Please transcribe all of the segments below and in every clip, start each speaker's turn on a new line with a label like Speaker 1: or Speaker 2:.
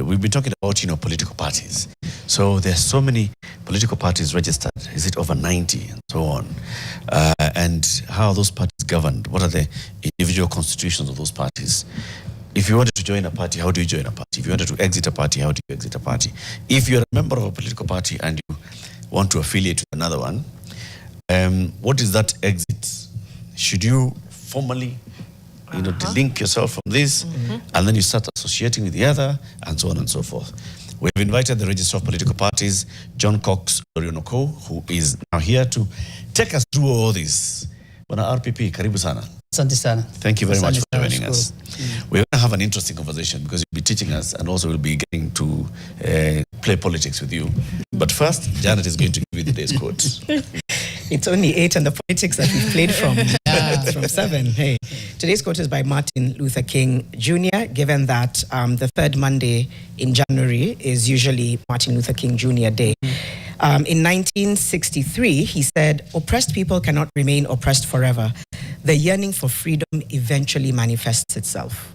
Speaker 1: we've been talking about, political parties. So there's so many political parties registered. Is it over 90 and so on? And how are those parties governed? What are the individual constitutions of those parties? If you wanted to join a party, how do you join a party? If you wanted to exit a party, how do you exit a party? If you're a member of a political party and you want to affiliate with another one, what is that exit? Should you formally delink yourself from this, and then you start associating with the other, and so on and so forth? We've invited the Registrar of Political Parties, John Cox Lorioinokou, who is now here to take us through all this. Bwana RPP, karibu sana.
Speaker 2: Asante sana.
Speaker 1: Thank you very much for joining us. We're going to have an interesting conversation because you'll be teaching us, and also we'll be getting to play politics with you. But first, Janet is going to give you the day's quote.
Speaker 3: It's only 8 and the politics that we've played from, from 7. Hey, today's quote is by Martin Luther King Jr., given that the third Monday in January is usually Martin Luther King Jr. Day. In 1963, he said, "Oppressed people cannot remain oppressed forever. The yearning for freedom eventually manifests itself."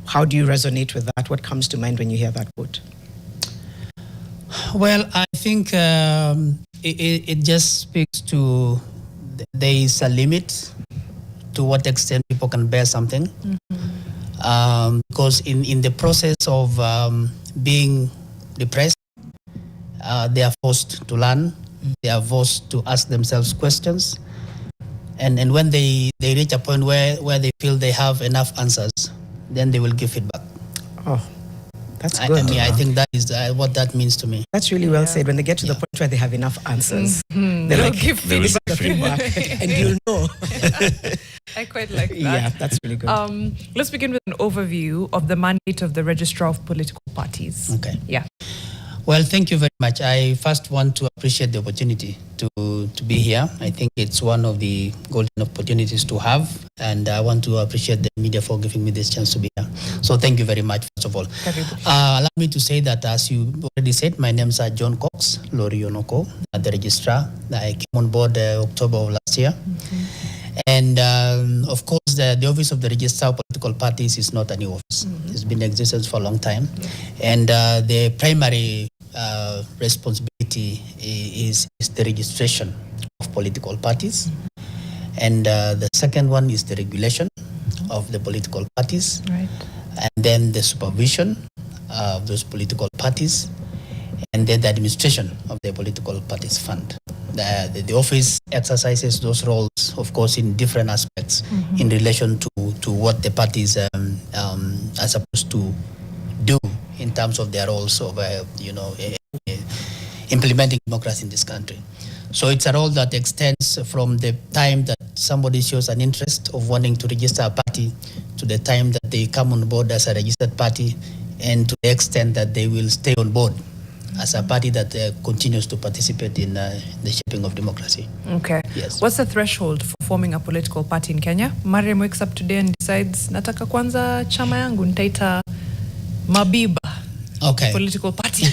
Speaker 3: How do you resonate with that? What comes to mind when you hear that quote?
Speaker 2: Well, I think it just speaks to there is a limit to what extent people can bear something. Because in the process of being depressed, they are forced to learn. They are forced to ask themselves questions. And when they reach a point where they feel they have enough answers, then they will give feedback.
Speaker 3: Oh, that's good.
Speaker 2: I think that is what that means to me.
Speaker 3: That's really well said. When they get to the point where they have enough answers, they'll give feedback, and you'll know.
Speaker 4: I quite like that.
Speaker 3: Yeah, that's really good.
Speaker 4: Let's begin with an overview of the mandate of the Registrar of Political Parties.
Speaker 2: Okay.
Speaker 4: Yeah.
Speaker 2: Well, thank you very much. I first want to appreciate the opportunity to be here. I think it's one of the golden opportunities to have, and I want to appreciate the media for giving me this chance to be here. So thank you very much, first of all. Allow me to say that, as you already said, my name is John Cox Lorioinokou, the Registrar. I came on board October of last year. And of course, the office of the Registrar of Political Parties is not a new office. It's been in existence for a long time. And the primary responsibility is the registration of political parties. And the second one is the regulation of the political parties.
Speaker 4: Right.
Speaker 2: And then the supervision of those political parties. And then the administration of the political parties fund. The office exercises those roles, of course, in different aspects in relation to what the parties are supposed to do in terms of their roles of, implementing democracy in this country. So it's a role that extends from the time that somebody shows an interest of wanting to register a party to the time that they come on board as a registered party, and to the extent that they will stay on board as a party that continues to participate in the shaping of democracy.
Speaker 4: Okay.
Speaker 2: Yes.
Speaker 4: What's the threshold for forming a political party in Kenya? Mariam wakes up today and decides, nataka kwanza chama yangu nitaita Mabiba.
Speaker 2: Okay.
Speaker 4: Political party.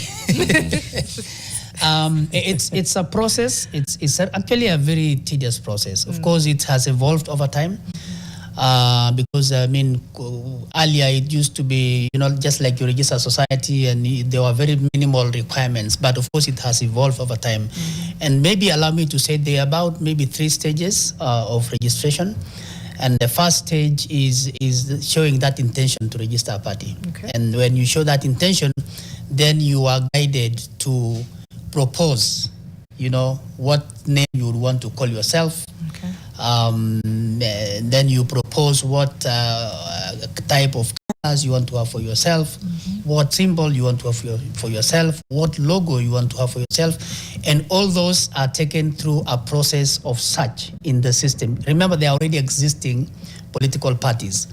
Speaker 2: It's a process. It's actually a very tedious process. Of course, it has evolved over time. Because earlier it used to be, just like you register a society, and there were very minimal requirements. But of course, it has evolved over time. And maybe allow me to say there are about maybe 3 stages of registration. And the first stage is showing that intention to register a party.
Speaker 4: Okay.
Speaker 2: And when you show that intention, then you are guided to propose, what name you would want to call yourself.
Speaker 4: Okay.
Speaker 2: Then you propose what type of colors you want to have for yourself, what symbol you want to have for yourself, what logo you want to have for yourself, and all those are taken through a process of search in the system. Remember, there are already existing political parties,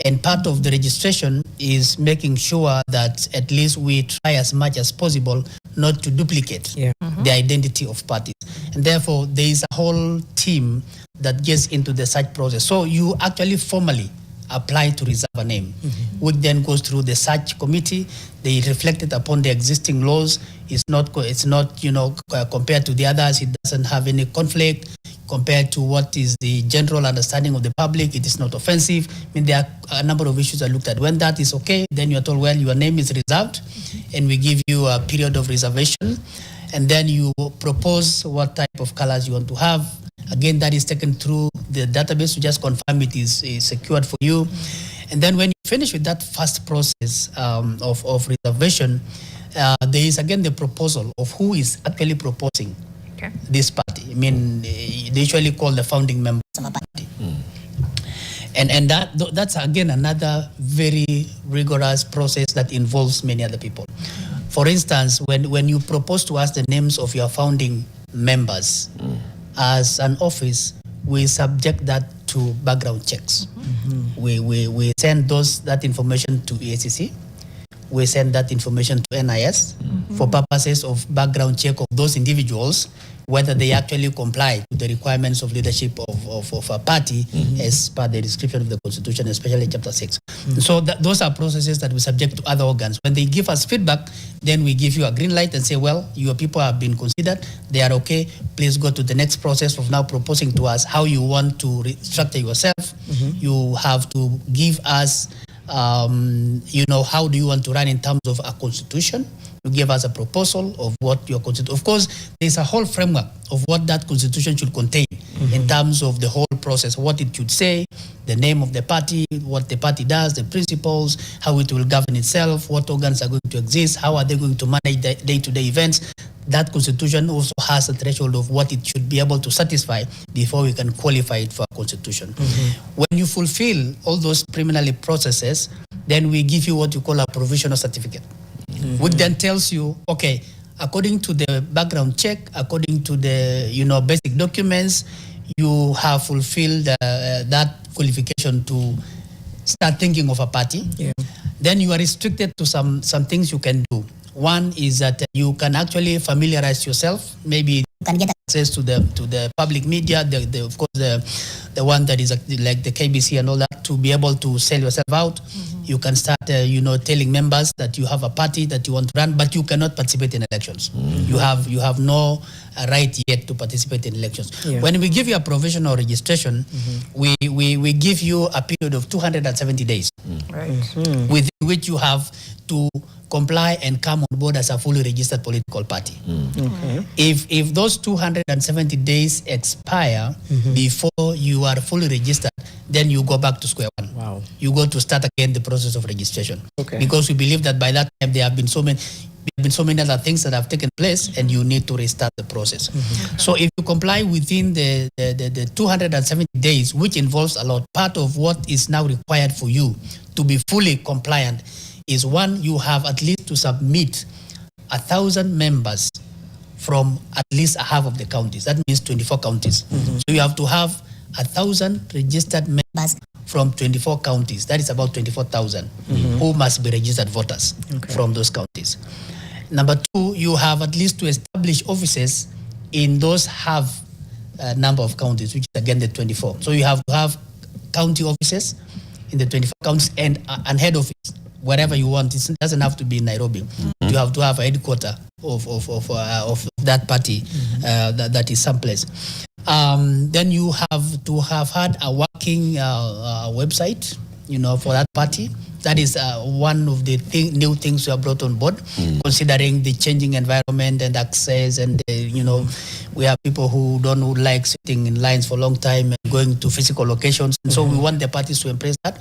Speaker 2: and part of the registration is making sure that at least we try as much as possible not to duplicate the identity of parties. And therefore, there is a whole team that gets into the search process. So you actually formally apply to reserve a name, which then goes through the search committee. They reflect it upon the existing laws. It's not compared to the others. It doesn't have any conflict. compared to what is the general understanding of the public. It is not offensive. I mean, there are a number of issues I looked at. When that is okay, then you are told, well, your name is reserved, and we give you a period of reservation, and then you propose what type of colors you want to have. Again, that is taken through the database to just confirm it is secured for you. And then when you finish with that first process of reservation, there is again the proposal of who is actually proposing this party. I mean, they usually call the founding members of a party. And that's again another very rigorous process that involves many other people. For instance, when you propose to us the names of your founding members, as an office, we subject that to background checks. We send that information to EACC. We send that information to NIS for purposes of background check of those individuals, whether they actually comply to the requirements of leadership of a party as per the description of the Constitution, especially Chapter 6. So those are processes that we subject to other organs. When they give us feedback, then we give you a green light and say, well, your people have been considered, they are okay, please go to the next process of now proposing to us how you want to restructure yourself. You have to give us how do you want to run in terms of a constitution? You give us a proposal of what your constitution. Of course, there's a whole framework of what that constitution should contain in terms of the whole process, what it should say, the name of the party, what the party does, the principles, how it will govern itself, what organs are going to exist, how are they going to manage the day-to-day events. That constitution also has a threshold of what it should be able to satisfy before we can qualify it for a constitution. When you fulfill all those preliminary processes, then we give you what you call a provisional certificate, which then tells you, okay, according to the background check, according to the basic documents, you have fulfilled that qualification to start thinking of a party. Then you are restricted to some things you can do. One is that you can actually familiarize yourself. Maybe you can get access to the public media, of course the one that is like the KBC and all that, to be able to sell yourself out. You can start telling members that you have a party that you want to run, but you cannot participate in elections. You have no right yet to participate in elections. When we give you a provisional registration, we give you a period of 270 days, within which you have to comply and come on board as a fully registered political party. If those 270 days expire before you are fully registered, then you go back to square one. You go to start again the process of registration. Because we believe that by that time there have been so many other things that have taken place, and you need to restart the process. So if you comply within the 270 days, which involves a lot, part of what is now required for you to be fully compliant is, one, you have at least to submit 1,000 members from at least a half of the counties. That means 24 counties. So you have to have 1,000 registered members from 24 counties. That is about 24,000 who must be registered voters from those counties. Number two, you have at least to establish offices in those half number of counties, which is again the 24. So you have to have county offices in the 24 counties and head office wherever you want. It doesn't have to be in Nairobi. You have to have a headquarter of that party that is someplace. Then you have to have had a working website, for that party. That is one of the new things we have brought on board, considering the changing environment and access. And, we have people who don't like sitting in lines for a long time and going to physical locations. And so we want the parties to embrace that.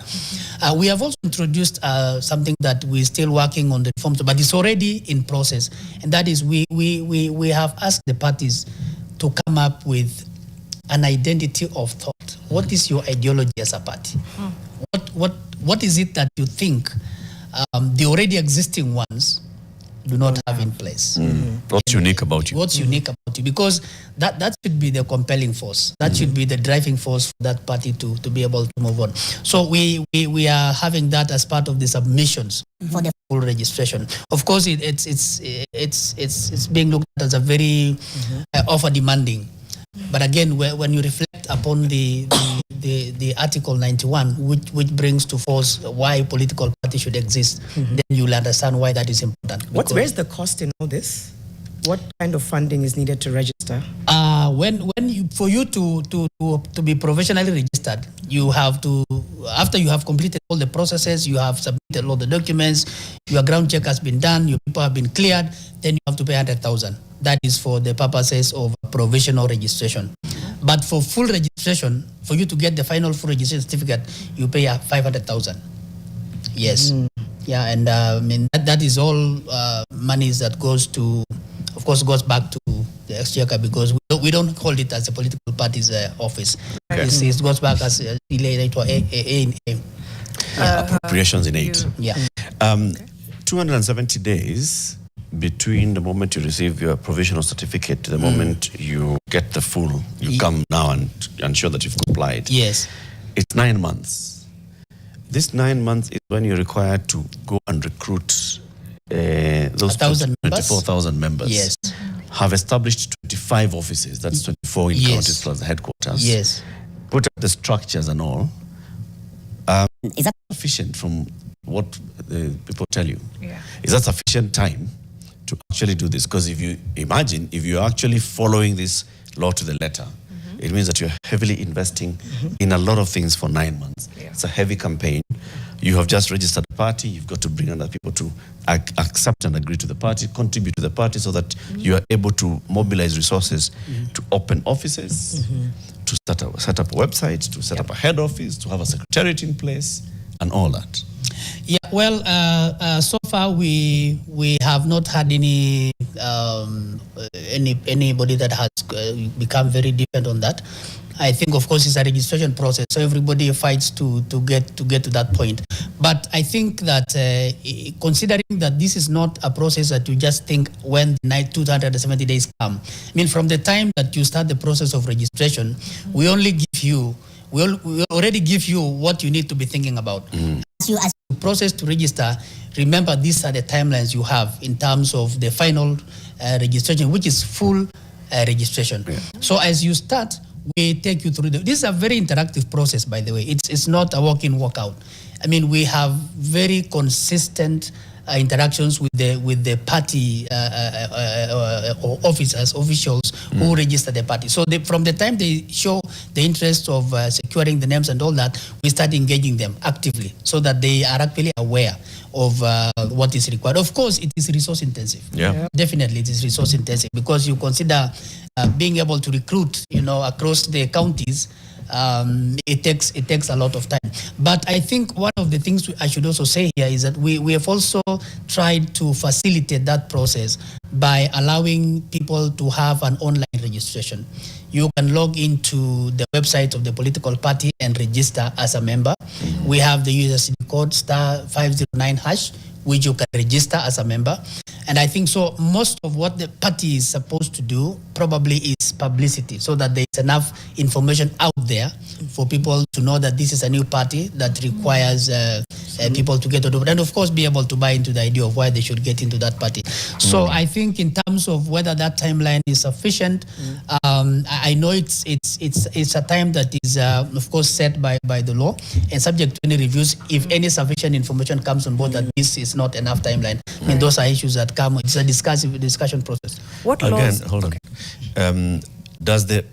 Speaker 2: We have also introduced something that we're still working on the reforms, but it's already in process. And that is we have asked the parties to come up with an identity of thought. What is your ideology as a party? What is it that you think the already existing ones do not have in place?
Speaker 1: What's unique about you?
Speaker 2: What's unique about you? Because that should be the compelling force. That should be the driving force for that party to be able to move on. So we are having that as part of the submissions for the full registration. Of course, it's being looked at as a very offer demanding. But again, when you reflect upon the Article 91, which brings to force why political party should exist, then you'll understand why that is important.
Speaker 3: Where's the cost in all this? What kind of funding is needed to register?
Speaker 2: for you to be professionally registered, you have to, after you have completed all the processes, you have submitted all the documents, your ground check has been done, your people have been cleared, then you have to pay 100,000. That is for the purposes of provisional registration. But for full registration, for you to get the final full registration certificate, you pay 500,000. Yes. Yeah, and I mean that is all monies that goes to, of course, goes back to the exchequer, because we don't hold it as a political party's office. It goes back as
Speaker 1: appropriations in aid.
Speaker 2: Yeah.
Speaker 1: 270 days between the moment you receive your provisional certificate to the moment you get the full, you come now and ensure that you've complied.
Speaker 2: Yes.
Speaker 1: It's 9 months. This 9 months is when you're required to go and recruit those 24,000 members.
Speaker 2: Yes.
Speaker 1: Have established 25 offices, that's 24 in counties plus the headquarters.
Speaker 2: Yes.
Speaker 1: Put up the structures and all. Is that sufficient from what the people tell you?
Speaker 4: Yeah.
Speaker 1: Is that sufficient time to actually do this? Because if you imagine, if you're actually following this law to the letter, it means that you're heavily investing in a lot of things for 9 months.
Speaker 4: Yeah.
Speaker 1: It's a heavy campaign. You have just registered a party. You've got to bring other people to accept and agree to the party, contribute to the party, so that you are able to mobilize resources to open offices, to set up a website, to set up a head office, to have a secretariat in place, and all that.
Speaker 2: Yeah, well, so far we have not had anybody that has become very dependent on that. I think, of course, it's a registration process, so everybody fights to get to that point. But I think that considering that this is not a process that you just think when the 270 days come. I mean, from the time that you start the process of registration, we only give you, we already give you what you need to be thinking about. As you process to register, remember these are the timelines you have in terms of the final registration, which is full registration. Yeah. So as you start, we take you through this is a very interactive process, by the way. It's not a walk-in, walk-out. I mean, we have very consistent interactions with the party officials who register the party. So from the time they show the interest of securing the names and all that, we start engaging them actively so that they are actually aware of what is required. Of course, it is resource intensive.
Speaker 1: Yeah.
Speaker 2: Definitely, it is resource intensive because you consider being able to recruit, across the counties. It takes a lot of time. But I think one of the things I should also say here is that we have also tried to facilitate that process by allowing people to have an online registration. You can log into the website of the political party and register as a member. We have the user code *509#, which you can register as a member. And I think so most of what the party is supposed to do probably is publicity, so that there's enough information out there for people to know that this is a new party that requires people to get to it, and of course be able to buy into the idea of why they should get into that party. So I think in terms of whether that timeline is sufficient, I know it's a time that is of course set by the law and subject to any reviews. If any sufficient information comes on board that this is not enough timeline, I mean, those are issues that come. It's a discussion process.
Speaker 4: What
Speaker 1: Again,
Speaker 4: laws?
Speaker 1: hold on. Does the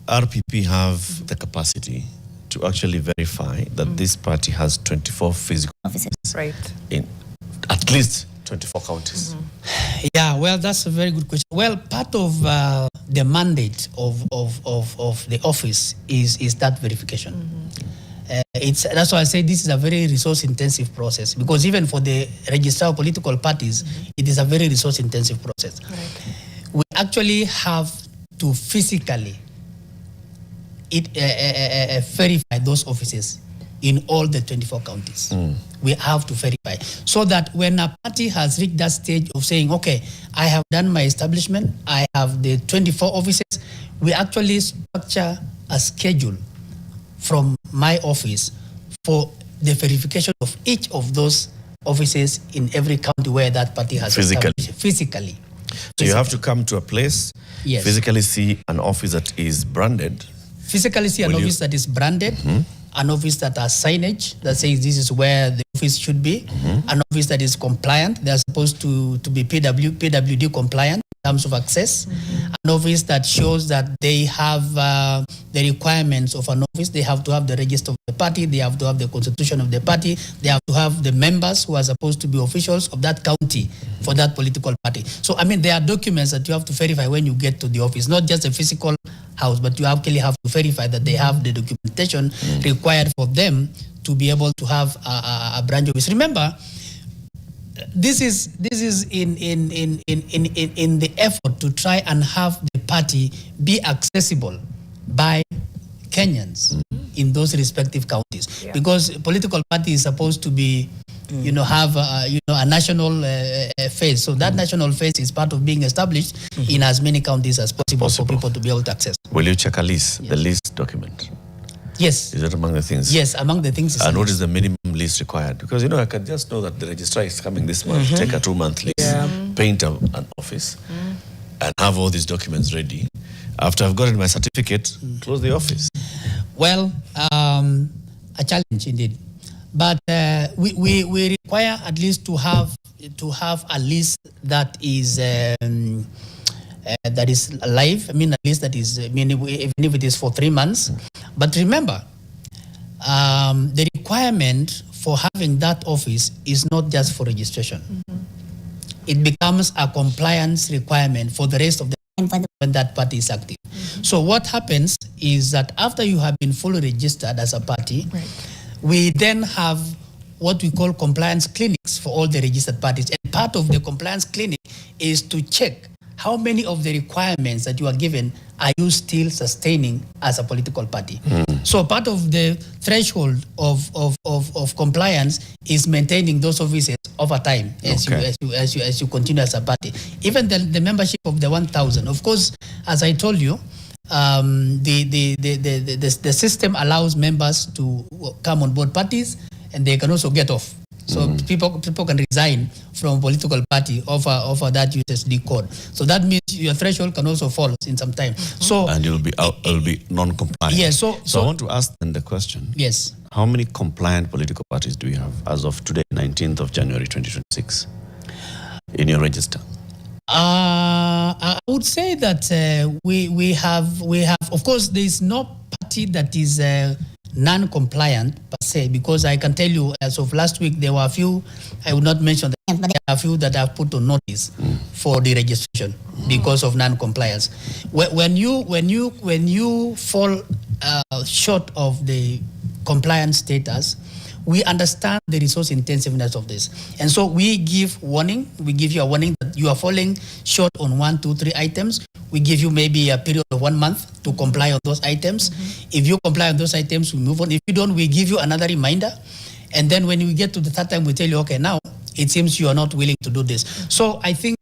Speaker 1: RPP have the capacity to actually verify that this party has 24 physical offices?
Speaker 4: Right.
Speaker 1: In at least 24 counties.
Speaker 2: Yeah, well, that's a very good question. Well, part of the mandate of the office is that verification. That's why I say this is a very resource-intensive process, because even for the registrar of political parties, it is a very resource-intensive process.
Speaker 4: Right.
Speaker 2: We actually have to physically verify those offices in all the 24 counties. We have to verify, so that when a party has reached that stage of saying, okay, I have done my establishment, I have the 24 offices, we actually structure a schedule from my office for the verification of each of those offices in every county where that party has physically.
Speaker 1: So you have to come to a place,
Speaker 2: yes,
Speaker 1: physically see an office that is branded.
Speaker 2: Physically see an office that is branded, an office that has signage that says this is where the office should be, an office that is compliant. They're supposed to be PWD compliant in terms of access. An office that shows that they have the requirements of an office. They have to have the register of the party. They have to have the constitution of the party. They have to have the members who are supposed to be officials of that county for that political party. So, I mean, there are documents that you have to verify when you get to the office, not just a physical house, but you actually have to verify that they have the documentation required for them to be able to have a branch office. Remember, this is in the effort to try and have the party be accessible by Kenyans in those respective counties, because political party is supposed to be, have a national face. So that national face is part of being established in as many counties as possible for people to be able to access.
Speaker 1: Will you check a list, the list document?
Speaker 2: Yes.
Speaker 1: Is that among the things?
Speaker 2: Yes, among the things.
Speaker 1: And what is the minimum list required? Because, I can just know that the registrar is coming this month, take a 2-month list, paint an office, and have all these documents ready. After I've gotten my certificate, close the office.
Speaker 2: Well, a challenge indeed. But we require at least to have a list that is live. I mean, at least that is, even if it is for 3 months. But remember, the requirement for having that office is not just for registration. It becomes a compliance requirement for the rest of the time when that party is active. So what happens is that after you have been fully registered as a party, we then have what we call compliance clinics for all the registered parties. And part of the compliance clinic is to check how many of the requirements that you are given are you still sustaining as a political party. So part of the threshold of compliance is maintaining those offices over time as you continue as a party. Even the membership of the 1,000. Of course, as I told you, the system allows members to come on board parties, and they can also get off. So people can resign from a political party offer that USSD code. So that means your threshold can also fall in some time. So
Speaker 1: and it'll be non-compliant.
Speaker 2: Yes.
Speaker 1: So I want to ask then the question.
Speaker 2: Yes.
Speaker 1: How many compliant political parties do you have as of today, 19th of January 2026, in your register?
Speaker 2: I would say that we have. Of course, there is no party that is non-compliant per se, because I can tell you, as of last week, there were a few. I would not mention them, but there are a few that have put on notice for the registration because of non-compliance. When you fall short of the compliance status, we understand the resource intensiveness of this. And so we give warning. We give you a warning that you are falling short on 1, 2, 3 items. We give you maybe a period of 1 month to comply on those items. If you comply on those items, we move on. If you don't, we give you another reminder. And then when we get to the third time, we tell you, okay, now it seems you are not willing to do this. So I think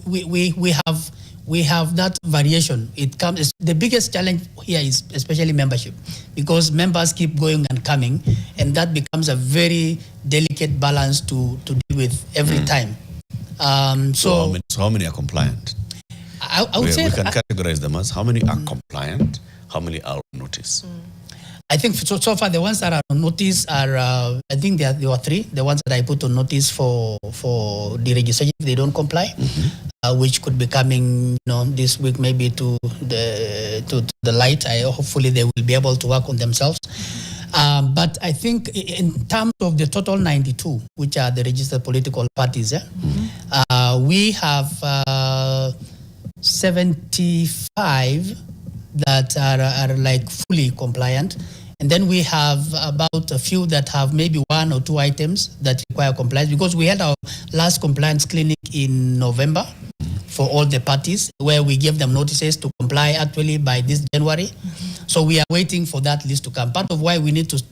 Speaker 2: we have that variation. The biggest challenge here is especially membership, because members keep going and coming, and that becomes a very delicate balance to deal with every time.
Speaker 1: So how many are compliant?
Speaker 2: I would say
Speaker 1: we can categorize them as how many are compliant, how many are on notice.
Speaker 2: I think so far the ones that are on notice are, I think there were 3. The ones that I put on notice for the registration if they don't comply, which could be coming, this week maybe to the light. Hopefully they will be able to work on themselves. But I think in terms of the total 92, which are the registered political parties, we have 75 that are like fully compliant. And then we have about a few that have maybe 1 or 2 items that require compliance, because we had our last compliance clinic in November for all the parties, where we gave them notices to comply actually by this January. So we are waiting for that list to come. Part of why we need to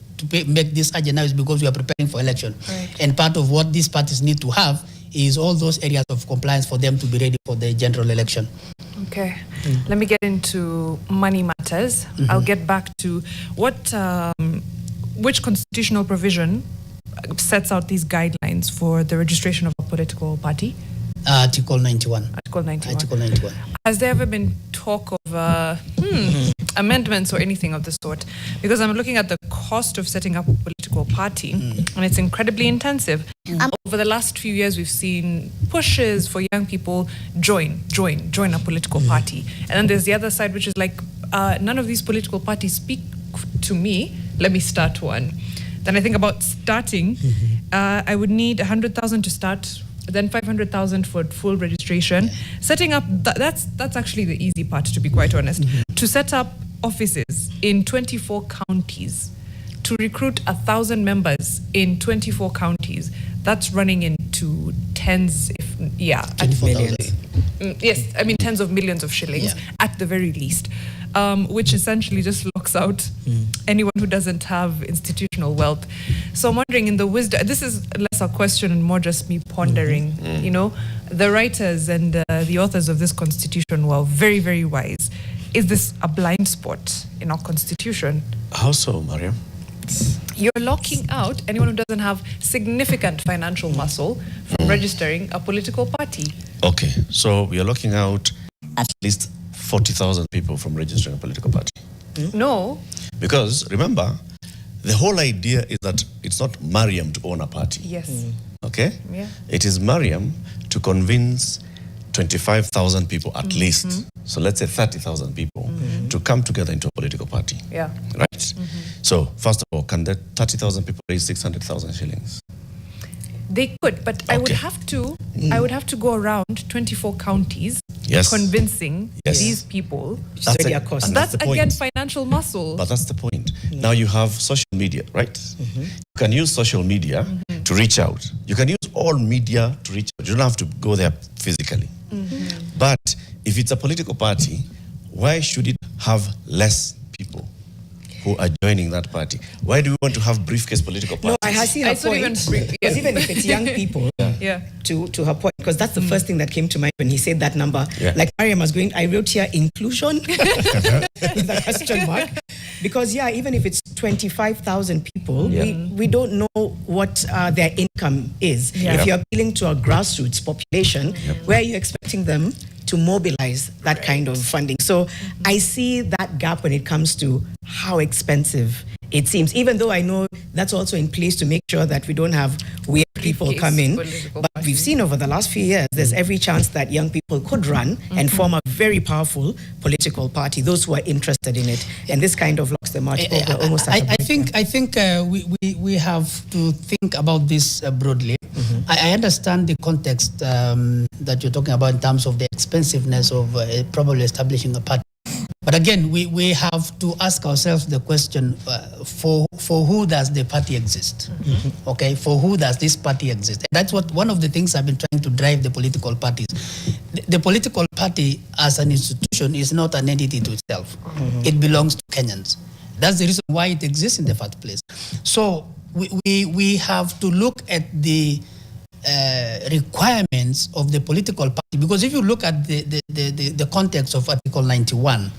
Speaker 2: make this agenda is because we are preparing for election. And part of what these parties need to have is all those areas of compliance for them to be ready for the general election.
Speaker 4: Okay. Let me get into money matters. I'll get back to which constitutional provision sets out these guidelines for the registration of a political party?
Speaker 2: Article 91.
Speaker 4: Article 91.
Speaker 2: Article 91.
Speaker 4: Has there ever been talk of amendments or anything of the sort? Because I'm looking at the cost of setting up a political political party, and it's incredibly intensive. Over the last few years, we've seen pushes for young people join a political party. And then there's the other side, which is like, none of these political parties speak to me. Let me start one. Then I think about starting. I would need 100,000 to start, then 500,000 for full registration. Setting up, that's actually the easy part, to be quite honest. To set up offices in 24 counties, to recruit 1,000 members in 24 counties, that's running into tens,
Speaker 3: Millions.
Speaker 4: Yes, I mean tens of millions of shillings at the very least, which essentially just locks out anyone who doesn't have institutional wealth. So I'm wondering, in the wisdom, this is less a question and more just me pondering, you know, the writers and the authors of this constitution were very, very wise. Is this a blind spot in our constitution?
Speaker 1: How so, Mariam?
Speaker 4: You're locking out anyone who doesn't have significant financial muscle from registering a political party.
Speaker 1: Okay, so we are locking out at least 40,000 people from registering a political party.
Speaker 4: No.
Speaker 1: Because remember, the whole idea is that it's not Mariam to own a party.
Speaker 4: Yes.
Speaker 1: Okay?
Speaker 4: Yeah.
Speaker 1: It is Mariam to convince 25,000 people at least. So let's say 30,000 people to come together into a political party.
Speaker 4: Yeah.
Speaker 1: Right? So first of all, can that 30,000 people raise 600,000 shillings?
Speaker 4: They could, but I would have to go around 24 counties convincing these people. That's again financial muscle.
Speaker 1: But that's the point. Now you have social media, right? You can use social media to reach out. You can use all media to reach out. You don't have to go there physically. But if it's a political party, why should it have less people who are joining that party? Why do we want to have briefcase political parties?
Speaker 3: No, I have seen a point. Because even if it's young people, to her point, because that's the first thing that came to mind when he said that number. Like Mariam was going, I wrote here inclusion with a question mark. Because even if it's 25,000 people, we don't know what their income is. If you're appealing to a grassroots population, where are you expecting them to mobilize that kind of funding? So I see that gap when it comes to how expensive it seems, even though I know that's also in place to make sure that we don't have weird people come in. But we've seen over the last few years, there's every chance that young people could run and form a very powerful political party, those who are interested in it. And this kind of locks them out.
Speaker 2: I think we have to think about this broadly. I understand the context that you're talking about in terms of the expensiveness of probably establishing a party. But again, we have to ask ourselves the question, for who does the party exist? Okay, for who does this party exist? And that's one of the things I've been trying to drive the political parties. The political party as an institution is not an entity to itself. It belongs to Kenyans. That's the reason why it exists in the first place. So we have to look at the requirements of the political party, because if you look at the context of Article 91,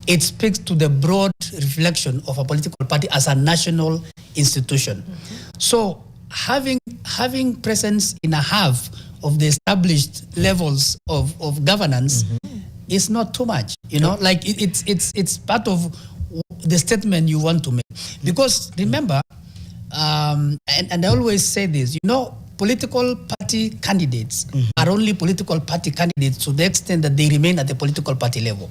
Speaker 2: it speaks to the broad reflection of a political party as a national institution. So having presence in a half of the established levels of governance is not too much, you know, like it's part of the statement you want to make. Because remember, and I always say this, you know, political party candidates are only political party candidates to the extent that they remain at the political party level.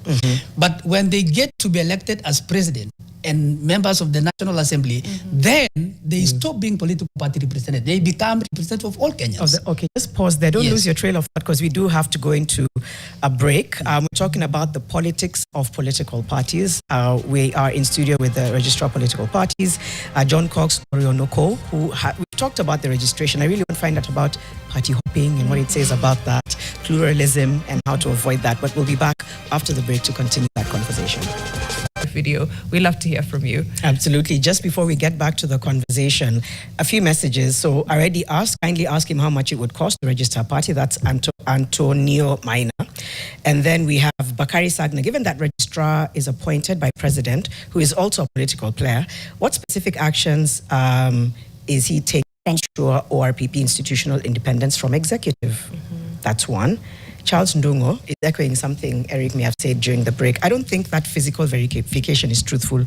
Speaker 2: But when they get to be elected as president and members of the National Assembly, then they stop being political party representatives. They become representatives of all Kenyans.
Speaker 3: Okay, just pause there. Don't lose your trail of thought, because we do have to go into a break. We're talking about the politics of political parties. We are in studio with the Registrar of Political Parties, John Cox Lorioinokou, who we talked about the registration. I really want to find out about party hopping and what it says about that, pluralism, and how to avoid that. But we'll be back after the break to continue that conversation.
Speaker 4: Video. We love to hear from you.
Speaker 3: Absolutely. Just before we get back to the conversation, a few messages. So I already kindly ask him how much it would cost to register a party. That's Antonio Maina. And then we have Bakari Sagna. Given that registrar is appointed by president, who is also a political player, what specific actions is he taking to ensure ORPP institutional independence from executive? That's one. Charles Ndungo is echoing something Eric may have said during the break. I don't think that physical verification is truthful.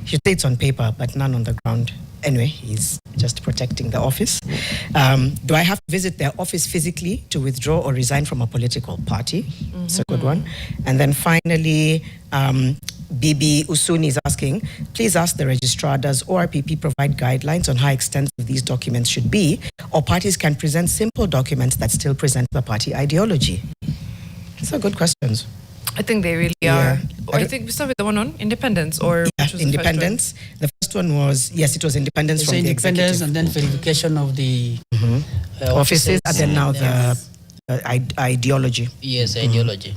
Speaker 3: You say it's on paper, but none on the ground. Anyway, he's just protecting the office. Do I have to visit their office physically to withdraw or resign from a political party? It's a good one. And then finally, Bibi Usuni is asking, please ask the registrar, does ORPP provide guidelines on how extensive these documents should be, or parties can present simple documents that still present the party ideology? These are good questions.
Speaker 4: I think they really
Speaker 3: Yeah.
Speaker 4: are. I think we start with the one on independence, or
Speaker 3: Yeah,
Speaker 4: which was
Speaker 3: independence. The first one was, yes, it was independence
Speaker 2: So
Speaker 3: from the
Speaker 2: independence
Speaker 3: executive
Speaker 2: and then verification of the
Speaker 3: offices, and then now
Speaker 2: and
Speaker 3: the ideology.
Speaker 2: yes, ideology.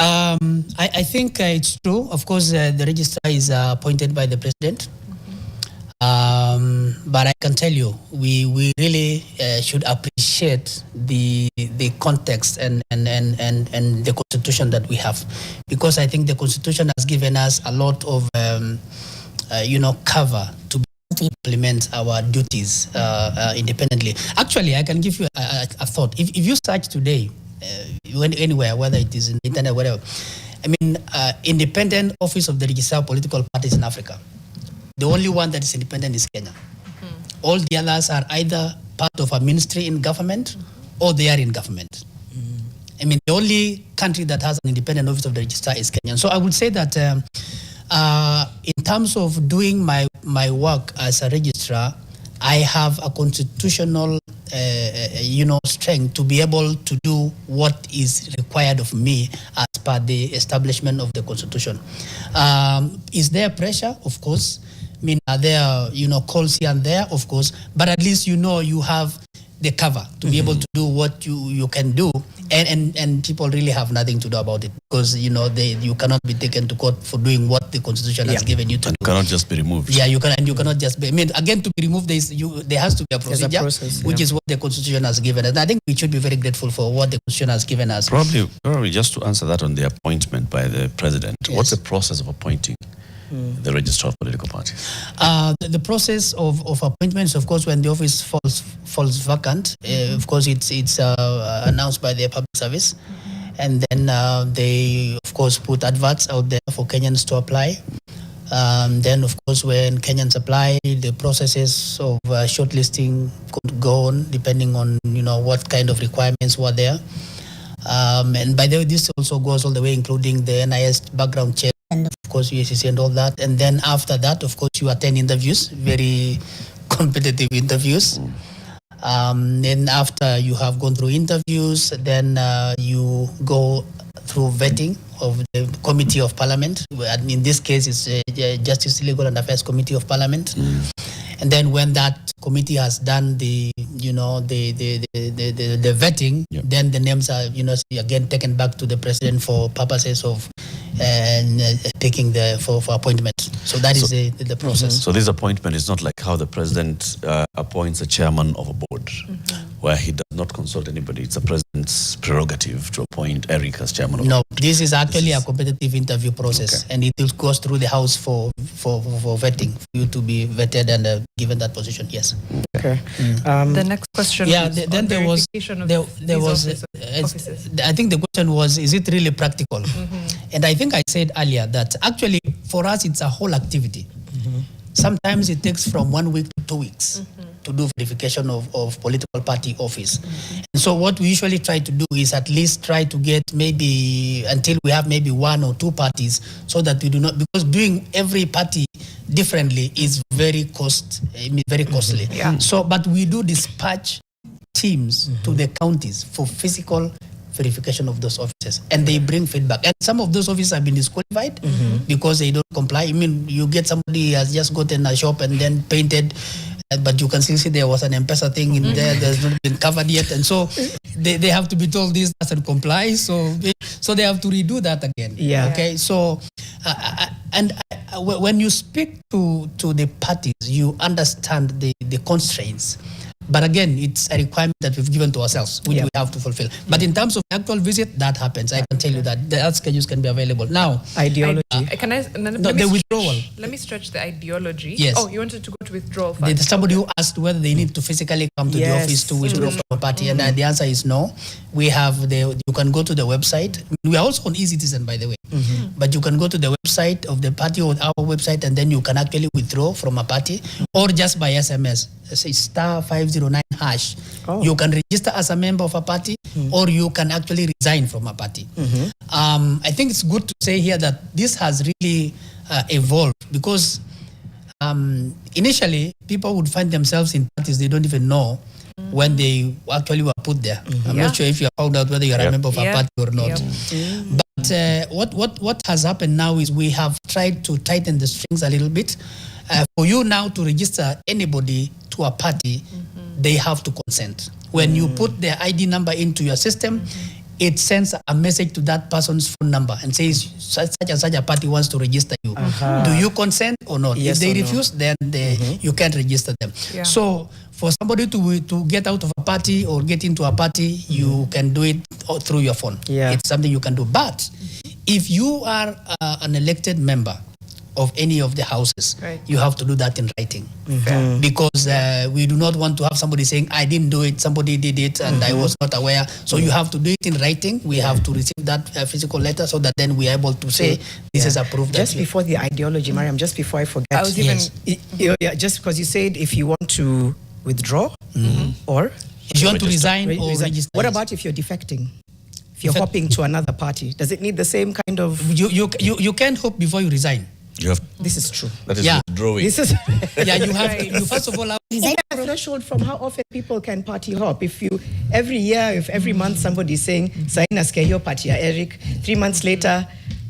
Speaker 2: I think it's true. Of course, the registrar is appointed by the president. But I can tell you, we really should appreciate the context and the constitution that we have, because I think the constitution has given us a lot of cover to implement our duties independently. Actually, I can give you a thought. If you search today, anywhere, whether it is in the internet, whatever, I mean, independent office of the registrar of political parties in Africa. The only one that is independent is Kenya. All the others are either part of a ministry in government or they are in government. I mean, the only country that has an independent office of the registrar is Kenya. So I would say that in terms of doing my work as a registrar, I have a constitutional, strength to be able to do what is required of me as per the establishment of the constitution. Is there pressure? Of course. I mean, are there, calls here and there? Of course. But at least you have the cover to be able to do what you can do, and people really have nothing to do about it, because you cannot be taken to court for doing what the constitution has given you to do.
Speaker 1: You cannot just be removed.
Speaker 2: Yeah, you cannot just be. I mean, again, to be removed, there has to be a procedure, which is what the constitution has given us. And I think we should be very grateful for what the constitution has given us.
Speaker 1: Probably just to answer that on the appointment by the president.
Speaker 2: Yes.
Speaker 1: What's the process of appointing the registrar of political parties?
Speaker 2: The process of appointments, of course, when the office falls vacant, of course, it's announced by the public service, and then they, of course, put adverts out there for Kenyans to apply. Then, of course, when Kenyans apply, the processes of shortlisting could go on depending on what kind of requirements were there. And by the way, this also goes all the way, including the NIS background check, and of course USCC and all that. And then after that, of course, you attend interviews, very competitive interviews. Then after you have gone through interviews, then you go through vetting of the Committee of Parliament. And in this case, it's Justice, Legal and Affairs Committee of Parliament. And then when that committee has done the vetting, then the names are again taken back to the president for purposes of taking for appointment. So that is the process.
Speaker 1: So this appointment is not like how the president appoints a chairman of a board, where he does not consult anybody. It's the president's prerogative to appoint Eric as chairman of
Speaker 2: No,
Speaker 1: the board.
Speaker 2: this is actually a competitive interview process, and it goes through the House for vetting, for you to be vetted and given that position. Yes.
Speaker 3: Okay.
Speaker 4: The next question.
Speaker 2: Yeah.
Speaker 4: Was
Speaker 2: Then
Speaker 4: on
Speaker 2: there was
Speaker 4: verification of
Speaker 2: there was
Speaker 4: offices.
Speaker 2: I think the question was, is it really practical? And I think I said earlier that actually for us it's a whole activity. Sometimes it takes from 1 week to 2 weeks to do verification of political party office. And so what we usually try to do is at least try to get maybe until we have maybe 1 or 2 parties, so that we do not, because doing every party differently is very costly.
Speaker 4: Yeah.
Speaker 2: So, but we do dispatch teams to the counties for physical verification of those offices, and they bring feedback. And some of those offices have been disqualified because they don't comply. I mean, you get somebody who has just gotten a shop and then painted, but you can still see there was an M-Pesa thing in there that's not been covered yet, and so they have to be told this doesn't comply, so they have to redo that again.
Speaker 3: Yeah.
Speaker 2: Okay. So when you speak to the parties, you understand the constraints. But again, it's a requirement that we've given to ourselves, which we have to fulfill. But in terms of actual visit, that happens. I can tell you that the schedules can be available. Now,
Speaker 3: Ideology.
Speaker 2: the withdrawal.
Speaker 4: Let me stretch the ideology.
Speaker 2: Yes.
Speaker 4: Oh, you wanted to go to withdrawal first.
Speaker 2: There's somebody who asked whether they need to physically come to the office to withdraw from a party, and the answer is no. We have you can go to the website. We are also on eCitizen, by the way. but you can go to the website of the party or our website, and then you can actually withdraw from a party, or just by SMS. Say *509#.
Speaker 3: Oh.
Speaker 2: You can register as a member of a party, or you can actually resign from a party. I think it's good to say here that this has really evolved, because initially people would find themselves in parties they don't even know when they actually were put there. I'm not sure if you have found out whether you are a member of a party or not. But what has happened now is we have tried to tighten the strings a little bit. For you now to register anybody to a party, they have to consent. When you put their ID number into your system, it sends a message to that person's phone number and says such and such a party wants to register you. Do you consent or not?
Speaker 3: Yes
Speaker 2: if they
Speaker 3: or no.
Speaker 2: refuse, then you can't register them. So for somebody to get out of a party or get into a party, you can do it through your phone. It's something you can do. But if you are an elected member of any of the houses, you have to do that in writing. Because we do not want to have somebody saying, I didn't do it, somebody did it, and I was not aware. So you have to do it in writing. We have to receive that physical letter so that then we are able to say, this is approved.
Speaker 3: Just before the ideology, Mariam, just before I forget.
Speaker 4: I was even...
Speaker 3: Just because you said if you want to withdraw or...
Speaker 2: If you want to resign or register.
Speaker 3: What about if you're defecting? If you're hopping to another party, does it need the same kind of...
Speaker 2: You can't hop before you resign.
Speaker 3: This is true.
Speaker 1: That is withdrawing.
Speaker 3: This is
Speaker 2: you have to, you first of all have
Speaker 3: is there a threshold from how often people can party hop? If every month somebody is saying Saina Skeyo party Eric, 3 months later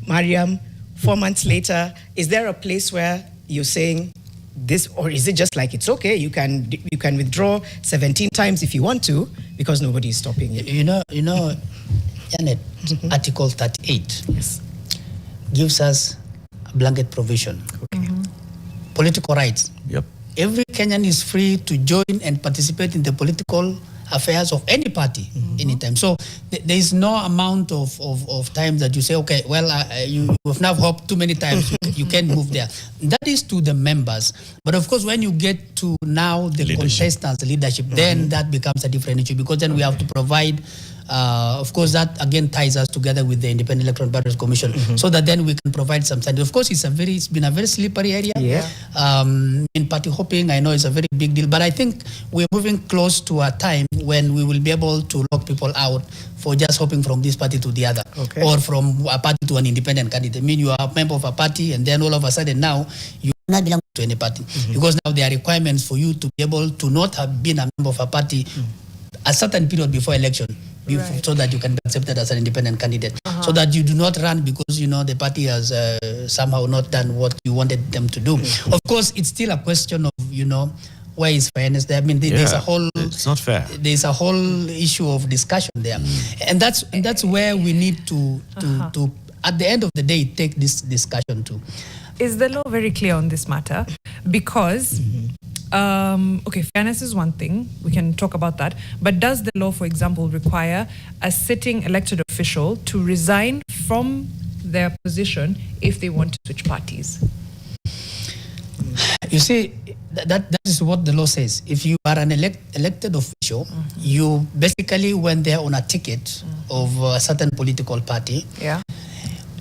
Speaker 3: Mariam, 4 months later, is there a place where you're saying this, or is it just like it's okay, you can withdraw 17 times if you want to because nobody is stopping you?
Speaker 2: You know, Janet, Article 38 gives us a blanket provision. Political rights. Every Kenyan is free to join and participate in the political affairs of any party anytime. So there is no amount of time that you say, okay, well, you have now hopped too many times, you can't move there. That is to the members. But of course, when you get to now the contestants, the leadership, then that becomes a different issue, because then we have to provide, of course, that again ties us together with the Independent Electoral Boundaries Commission, so that then we can provide some standard. Of course, it's been a very slippery area. In party hopping, I know it's a very big deal, but I think we're moving close to a time when we will be able to lock people out for just hopping from this party to the other, or from a party to an independent candidate. I mean, you are a member of a party, and then all of a sudden now you not belong to any party, because now there are requirements for you to be able to not have been a member of a party a certain period before election, so that you can be accepted as an independent candidate, so that you do not run because the party has somehow not done what you wanted them to do. Of course, it's still a question of where is fairness there. I mean, there's a whole.
Speaker 1: It's not fair.
Speaker 2: There's a whole issue of discussion there, and that's where we need to at the end of the day take this discussion to.
Speaker 4: Is the law very clear on this matter? Because, fairness is one thing. We can talk about that. But does the law, for example, require a sitting elected official to resign from their position if they want to switch parties?
Speaker 2: You see, that is what the law says. If you are an elected official, you basically, when they're on a ticket of a certain political party,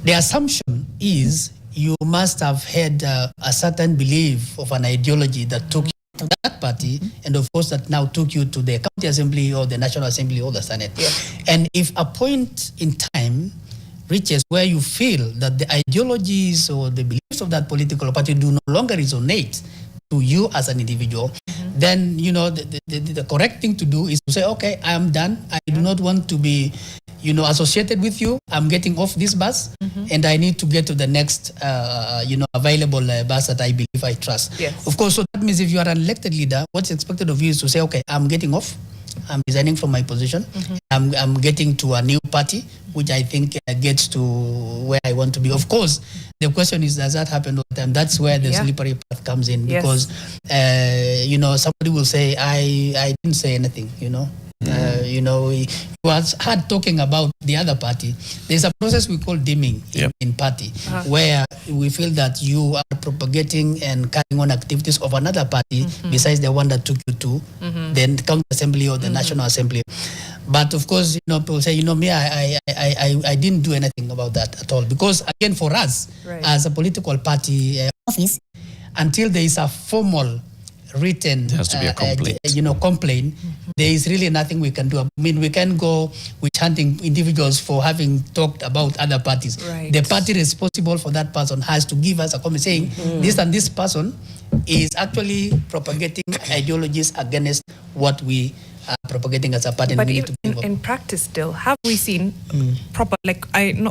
Speaker 2: the assumption is you must have had a certain belief of an ideology that took you to that party, and of course that now took you to the county assembly or the national assembly or the senate. And if a point in time reaches where you feel that the ideologies or the beliefs of that political party do no longer resonate to you as an individual, then the correct thing to do is to say, okay, I am done. I do not want to be associated with you. I'm getting off this bus, and I need to get to the next available bus that I believe I trust. Of course, so that means if you are an elected leader, what's expected of you is to say, okay, I'm getting off. I'm resigning from my position. I'm getting to a new party, which I think gets to where I want to be. Of course, the question is, does that happen all the time? That's where the slippery path comes in, because somebody will say, I didn't say anything. We was hard talking about the other party. There's a process we call dimming in party, where we feel that you are propagating and carrying on activities of another party besides the one that took you to the county assembly or the national assembly. But of course, people say, me, I didn't do anything about that at all. Because again, for us, as a political party office, until there is a formal written
Speaker 1: there has to be a complaint.
Speaker 2: Complaint, there is really nothing we can do. I mean, we can go with hunting individuals for having talked about other parties.
Speaker 4: Right.
Speaker 2: The party responsible for that person has to give us a comment saying this and this person is actually propagating ideologies against what we are propagating as a party.
Speaker 4: But even in practice still, have we seen proper,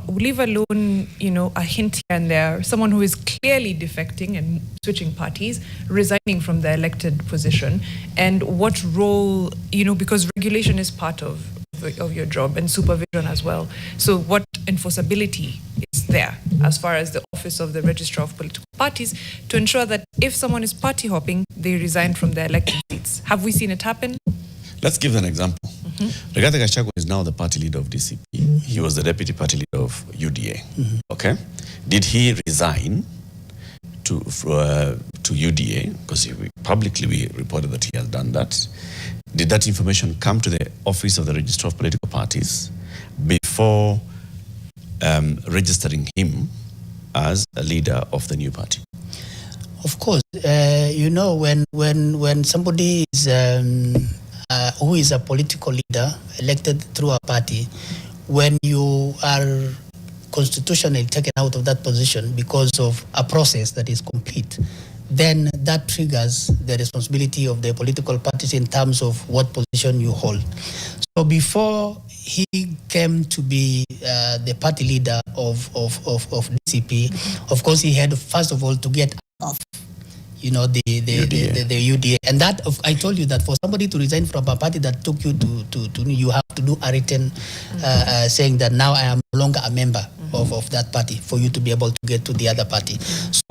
Speaker 4: leave alone, a hint here and there, someone who is clearly defecting and switching parties, resigning from their elected position, and what role, because regulation is part of your job and supervision as well. So what enforceability is there as far as the office of the Registrar of Political Parties to ensure that if someone is party hopping, they resign from their elected seats? Have we seen it happen?
Speaker 1: Let's give an example. Rigathi Gachagua is now the party leader of DCP. He was the deputy party leader of UDA. Okay, did he resign to UDA? Because publicly we reported that he has done that. Did that information come to the office of the Registrar of Political Parties before registering him as a leader of the new party?
Speaker 2: Of course, when somebody is who is a political leader elected through a party, when you are constitutionally taken out of that position because of a process that is complete, then that triggers the responsibility of the political parties in terms of what position you hold. So before he came to be the party leader of DCP, of course he had first of all to get off the UDA. And that, I told you that for somebody to resign from a party that took you to you have to do a written saying that now I am no longer a member of that party for you to be able to get to the other party.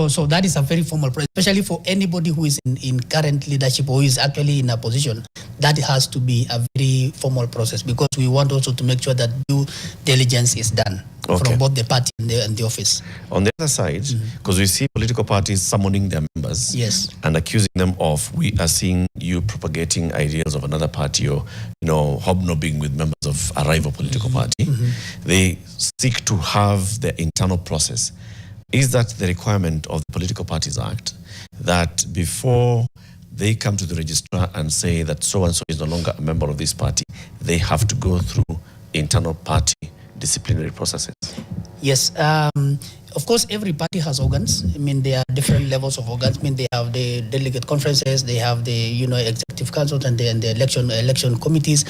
Speaker 2: So that is a very formal process, especially for anybody who is in current leadership or who is actually in a position. That has to be a very formal process because we want also to make sure that due diligence is done from both the party and the office.
Speaker 1: On the other side, because we see political parties summoning their members and accusing them of, we are seeing you propagating ideas of another party or, hobnobbing with members of a rival political party. They seek to have their internal process. Is that the requirement of the Political Parties Act, that before they come to the registrar and say that so-and-so is no longer a member of this party, they have to go through internal party disciplinary processes?
Speaker 2: Yes. Of course, every party has organs. I mean, there are different levels of organs. I mean, they have the delegate conferences, they have the executive councils and the election committees.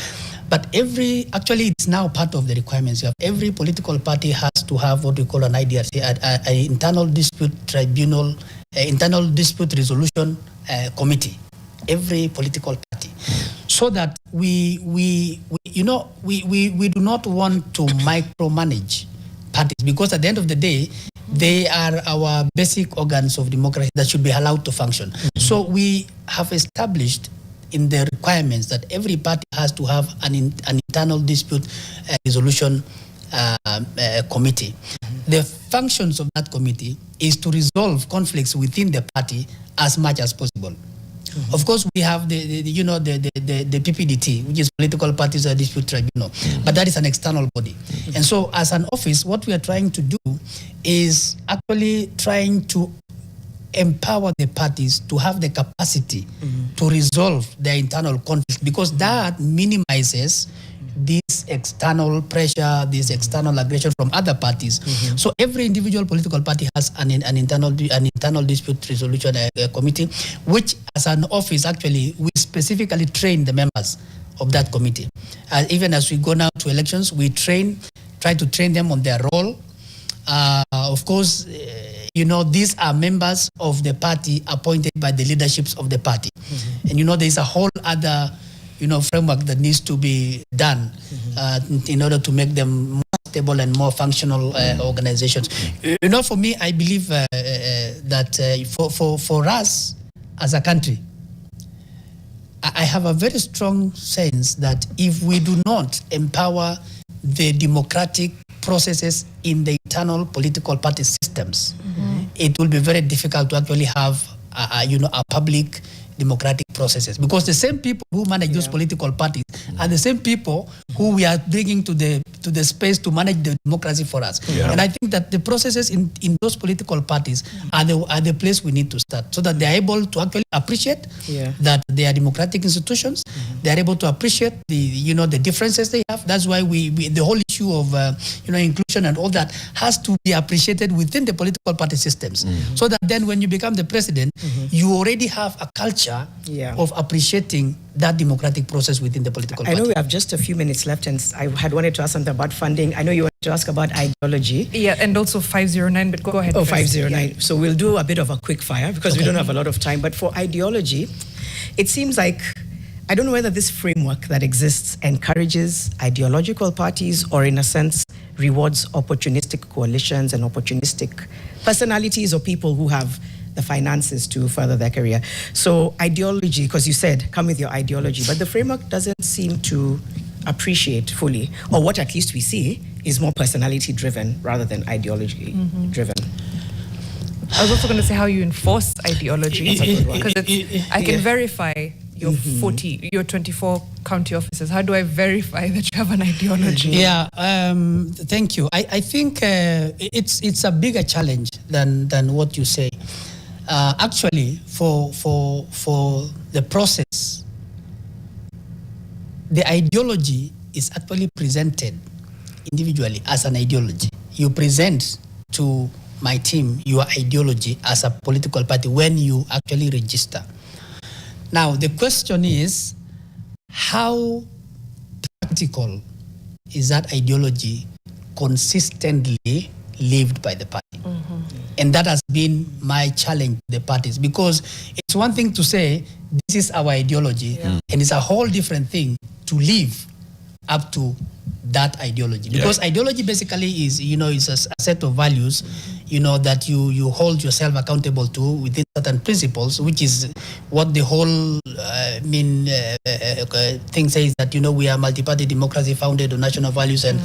Speaker 2: But actually, it's now part of the requirements. Every political party has to have what we call an IDRC, an internal dispute tribunal, internal dispute resolution committee. Every political party, so that we do not want to micromanage parties, because at the end of the day, they are our basic organs of democracy that should be allowed to function. So we have established in the requirements that every party has to have an internal dispute resolution committee. The functions of that committee is to resolve conflicts within the party as much as possible. Of course, we have the PPDT, which is Political Parties Dispute Tribunal, but that is an external body. And so as an office, what we are trying to do is actually trying to empower the parties to have the capacity to resolve their internal conflicts, because that minimizes this external pressure, this external aggression from other parties. So every individual political party has an internal dispute resolution committee, which as an office, actually, we specifically train the members of that committee. Even as we go now to elections, we try to train them on their role. Of course, these are members of the party appointed by the leaderships of the party. And there's a whole other framework that needs to be done in order to make them more stable and more functional organizations. For me, I believe that for us as a country, I have a very strong sense that if we do not empower the democratic processes in the internal political party systems, it will be very difficult to actually have a public democratic processes, because the same people who manage those political parties are the same people who we are bringing to the space to manage the democracy for us. And I think that the processes in those political parties are the place we need to start, so that they are able to actually appreciate that they are democratic institutions. They are able to appreciate the differences they have. That's why the whole issue of inclusion and all that has to be appreciated within the political party systems, so that then when you become the president, you already have a culture of appreciating that democratic process within the political party.
Speaker 3: I know we have just a few minutes left, and I had wanted to ask something about funding. I know you wanted to ask about ideology.
Speaker 4: Yeah, and also 509, but go ahead.
Speaker 3: Oh,
Speaker 4: first.
Speaker 3: 509. So we'll do a bit of a quick fire because we don't have a lot of time. But for ideology, it seems like, I don't know whether this framework that exists encourages ideological parties or, in a sense, rewards opportunistic coalitions and opportunistic personalities or people who have the finances to further their career. So ideology, because you said, come with your ideology, but the framework doesn't seem to appreciate fully, or what at least we see is more personality driven rather than ideology driven.
Speaker 4: I was also going to say how you enforce ideology, because I can verify your 24 county offices. How do I verify that you have an ideology?
Speaker 2: Yeah, thank you. I think it's a bigger challenge than what you say. Actually, for the process, the ideology is actually presented individually as an ideology. You present to my team your ideology as a political party when you actually register. Now, the question is, how practical is that ideology consistently lived by the party? And that has been my challenge to the parties, because it's one thing to say, this is our ideology, and it's a whole different thing to live up to that ideology. Because ideology basically is, is a set of values, that you hold yourself accountable to within certain principles, which is what the whole thing says, that, we are multi-party democracy founded on national values and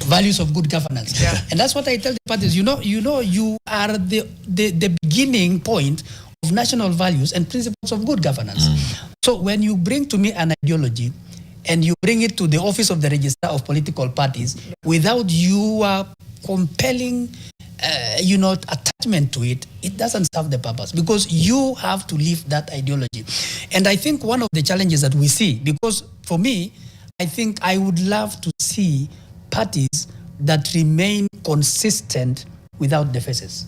Speaker 2: values of good governance. And that's what I tell the parties, you are the beginning point of national values and principles of good governance. So when you bring to me an ideology, and you bring it to the office of the Registrar of Political Parties without your compelling, attachment to it, it doesn't serve the purpose, because you have to live that ideology. And I think one of the challenges that we see, because for me, I think I would love to see parties that remain consistent without deficits.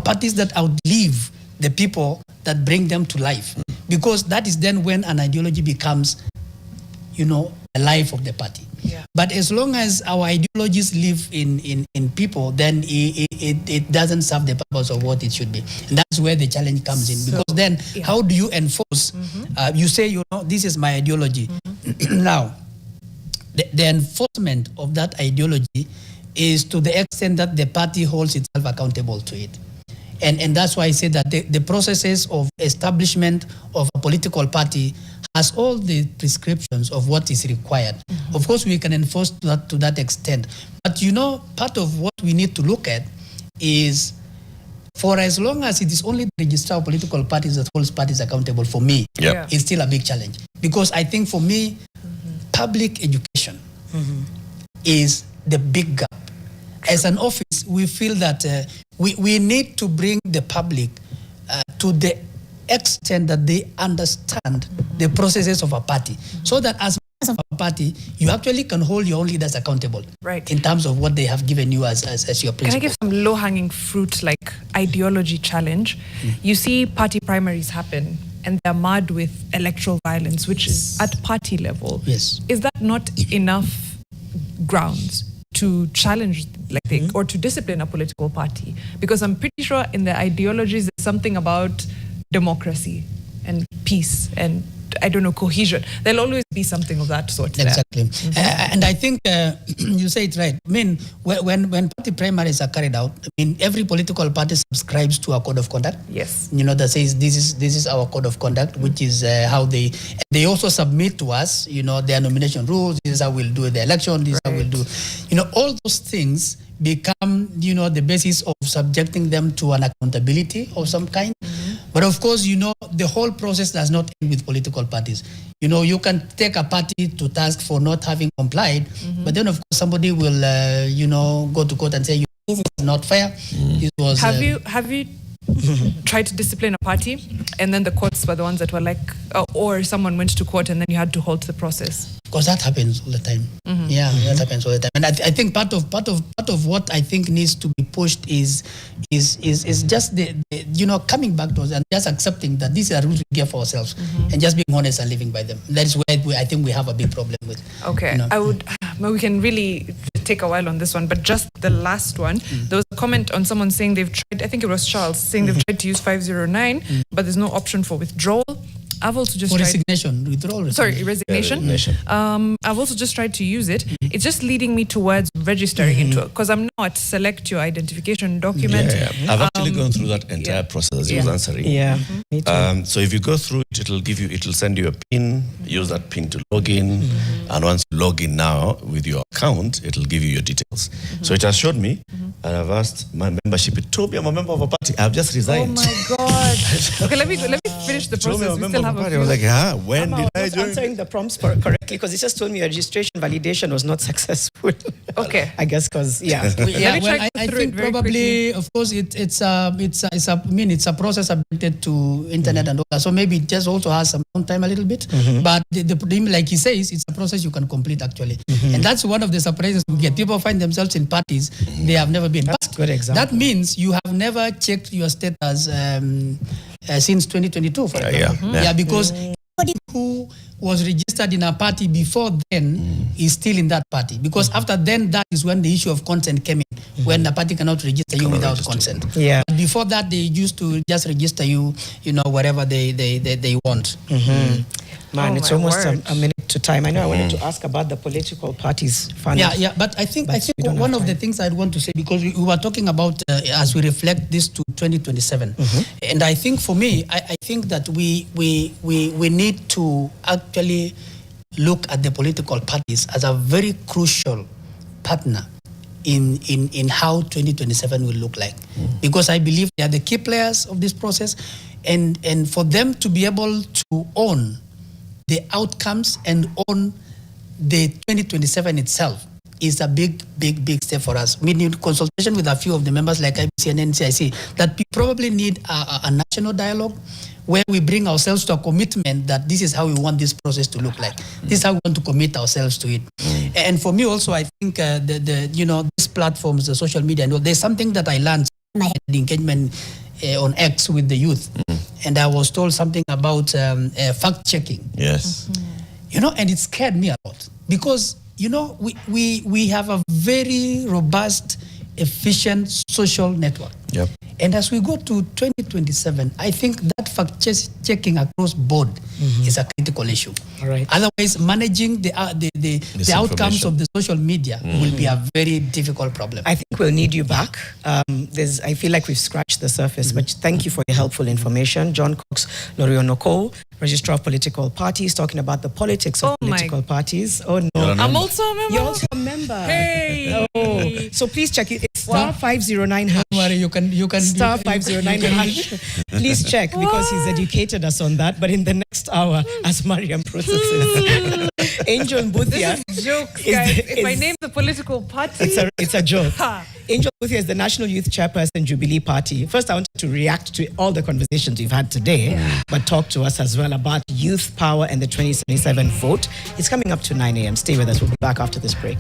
Speaker 2: Parties that outlive the people that bring them to life, because that is then when an ideology becomes the life of the party. But as long as our ideologies live in people, then it doesn't serve the purpose of what it should be. And that's where the challenge comes in, because then how do you enforce? You say, this is my ideology. Now, the enforcement of that ideology is to the extent that the party holds itself accountable to it. And that's why I say that the processes of establishment of a political party has all the prescriptions of what is required. Of course, we can enforce that to that extent. But part of what we need to look at is, for as long as it is only the Registrar of Political Parties that holds parties accountable, for me, it's still a big challenge. Because I think for me, public education is the big gap. As an office, we feel that we need to bring the public to the extent that they understand the processes of a party, so that as of a party, you actually can hold your own leaders accountable, in terms of what they have given you as your principles.
Speaker 4: Can I give some low-hanging fruit, like ideology challenge? You see party primaries happen, and they're marred with electoral violence, which is at party level.
Speaker 2: Yes.
Speaker 4: Is that not enough grounds to challenge, or to discipline a political party? Because I'm pretty sure in the ideologies, there's something about democracy and peace and, cohesion. There'll always be something of that sort.
Speaker 2: Exactly. And I think you say it right. I mean, when party primaries are carried out, every political party subscribes to a code of conduct.
Speaker 4: Yes.
Speaker 2: That says this is our code of conduct, which is how they also submit to us, their nomination rules. This is how we'll do the election. This is how we'll do, all those things become, the basis of subjecting them to an accountability of some kind. But of course, the whole process does not end with political parties. You can take a party to task for not having complied, but then of course somebody will, go to court and say, this is not fair. This was,
Speaker 4: have you tried to discipline a party, and then the courts were the ones that were like, or someone went to court and then you had to halt the process?
Speaker 2: Because that happens all the time. Yeah, that happens all the time. And I think part of what I think needs to be pushed is just the coming back to us and just accepting that these are rules we give for ourselves and just being honest and living by them. That is where I think we have a big problem with.
Speaker 4: Okay, we can really take a while on this one, but just the last one, there was a comment on someone saying they've tried, I think it was Charles, saying they've tried to use 509, but there's no option for withdrawal. I've also just tried
Speaker 2: resignation, withdrawal.
Speaker 4: Resignation. I've also just tried to use it. It's just leading me towards registering into it, because I'm now at select your identification document.
Speaker 1: I've actually gone through that entire process as you was answering.
Speaker 3: Yeah, me too.
Speaker 1: So if you go through it, it'll send you a PIN. Use that PIN to log in, and once you log in now with your account, it'll give you your details. So it has showed me, and I've asked my membership. It told me I'm a member of a party. I've just resigned.
Speaker 4: Oh my God. Okay, let me finish the process. We still have a few.
Speaker 1: I was like, when did I join?
Speaker 3: Answering the prompts correctly, because it just told me your registration validation was not successful.
Speaker 4: Okay.
Speaker 3: I guess because
Speaker 2: I think probably, of course, it's a process updated to internet and all that. So maybe it just also has some time a little bit. But like he says, it's a process you can complete actually. And that's one of the surprises we get. People find themselves in parties they have never been.
Speaker 3: That's a good example.
Speaker 2: That means you have never checked your status since 2022, for example. Because anybody who was registered in a party before then is still in that party. Because after then, that is when the issue of consent came in, when the party cannot register you without consent.
Speaker 3: Yeah.
Speaker 2: But before that, they used to just register you, wherever they want.
Speaker 3: Man, it's almost a minute to time. I know I wanted to ask about the political parties fund.
Speaker 2: Yeah, but I think one of the things I'd want to say, because we were talking about as we reflect this to 2027, and I think for me, I think that we need to actually look at the political parties as a very crucial partner in how 2027 will look like, because I believe they are the key players of this process, and for them to be able to own the outcomes and on the 2027 itself is a big step for us. We need consultation with a few of the members like IBC and NCIC that we probably need a national dialogue where we bring ourselves to a commitment that this is how we want this process to look like. This is how we want to commit ourselves to it. And for me also, I think these platforms, the social media, and all, there's something that I learned when I had the engagement on X with the youth. And I was told something about fact-checking.
Speaker 1: Yes.
Speaker 2: And it scared me a lot because, we have a very robust, efficient social network.
Speaker 1: Yep.
Speaker 2: And as we go to 2027, I think that fact-checking across board is a critical issue.
Speaker 3: All right.
Speaker 2: Otherwise, managing the outcomes of the social media will be a very difficult problem.
Speaker 3: I think we'll need you back. I feel like we've scratched the surface, but thank you for your helpful information. John Cox Lorioinokou, Registrar of Political Parties, talking about the politics of political parties. Oh no.
Speaker 4: I'm also a member.
Speaker 3: You're also a member.
Speaker 4: Hey.
Speaker 3: Oh. So please check it. It's star 509 hash.
Speaker 2: Don't worry, you can
Speaker 3: star 509 hash. Please check because he's educated us on that. But in the next hour, as Mariam processes, Angel Mbuthia.
Speaker 4: This is jokes, guys. If I name the political party,
Speaker 3: it's a joke. Angel Mbuthia is the National Youth Chairperson, Jubilee Party. First, I wanted to react to all the conversations we've had today, but talk to us as well about youth power and the 2077 vote. It's coming up to 9 a.m. Stay with us. We'll be back after this break.